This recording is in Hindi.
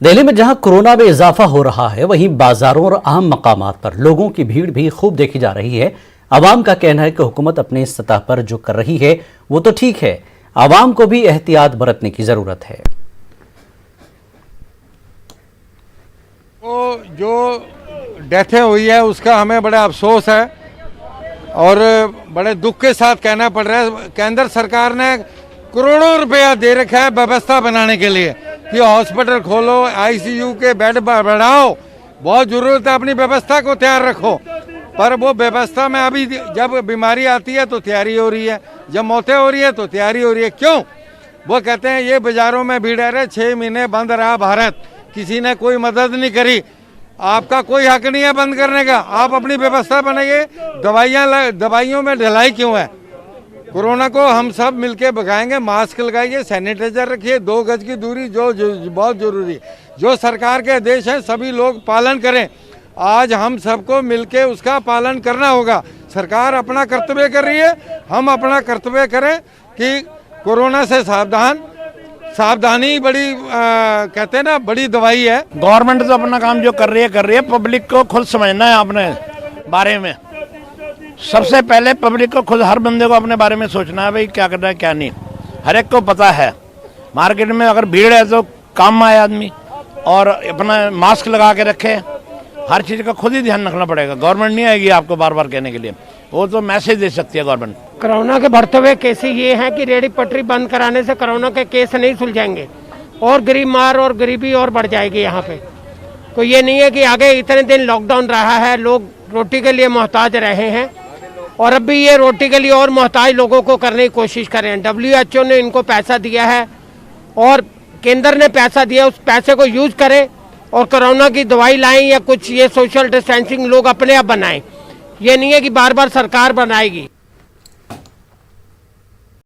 दिल्ली में जहां कोरोना में इजाफा हो रहा है, वहीं बाजारों और आम मकामात पर लोगों की भीड़ भी खूब देखी जा रही है। आवाम का कहना है कि हुकूमत अपनी सतह पर जो कर रही है वो तो ठीक है, आवाम को भी एहतियात बरतने की जरूरत है। तो जो डेथें हुई है उसका हमें बड़ा अफसोस है और बड़े दुख के साथ कहना पड़ रहा है। केंद्र सरकार ने करोड़ों रुपया दे रखा है व्यवस्था बनाने के लिए कि हॉस्पिटल खोलो, आईसीयू के बेड बढ़ाओ, बहुत ज़रूरत है, अपनी व्यवस्था को तैयार रखो। पर वो व्यवस्था में अभी जब बीमारी आती है तो तैयारी हो रही है, जब मौतें हो रही है तो तैयारी हो रही है। क्यों? वो कहते हैं ये बाज़ारों में भीड़ है, 6 महीने बंद रहा भारत, किसी ने कोई मदद नहीं करी। आपका कोई हक नहीं है बंद करने का, आप अपनी व्यवस्था बनाइए। दवाइयों में ढिलाई क्यों है? कोरोना को हम सब मिलके भगाएंगे। मास्क लगाइए, सैनिटाइजर रखिए, 2 गज की दूरी जो बहुत जरूरी है। जो सरकार के आदेश हैं सभी लोग पालन करें। आज हम सबको मिलके उसका पालन करना होगा। सरकार अपना कर्तव्य कर रही है, हम अपना कर्तव्य करें कि कोरोना से सावधानी बड़ी कहते हैं ना, बड़ी दवाई है। गवर्नमेंट तो अपना काम जो कर रही है, पब्लिक को खुद समझना है अपने बारे में। सबसे पहले पब्लिक को खुद, हर बंदे को अपने बारे में सोचना है, भाई क्या करना है क्या नहीं। हर एक को पता है। मार्केट में अगर भीड़ है तो काम में आए आदमी, और अपना मास्क लगा के रखे। हर चीज़ का खुद ही ध्यान रखना पड़ेगा। गवर्नमेंट नहीं आएगी आपको बार बार कहने के लिए, वो तो मैसेज दे सकती है गवर्नमेंट। कोरोना के बढ़ते हुए केस ये हैं कि रेहड़ी पटरी बंद कराने से कोरोना के केस नहीं सुलझाएंगे और गरीब मार और गरीबी और बढ़ जाएगी यहाँ पे। तो ये नहीं है कि आगे इतने दिन लॉकडाउन रहा है, लोग रोटी के लिए मोहताज रहे हैं और अब भी ये रोटी के लिए और मोहताज लोगों को करने की कोशिश करें। WHO ने इनको पैसा दिया है और केंद्र ने पैसा दिया, उस पैसे को यूज करें और कोरोना की दवाई लाएं या कुछ ये सोशल डिस्टेंसिंग लोग अपने आप बनाएं। ये नहीं है कि बार बार सरकार बनाएगी।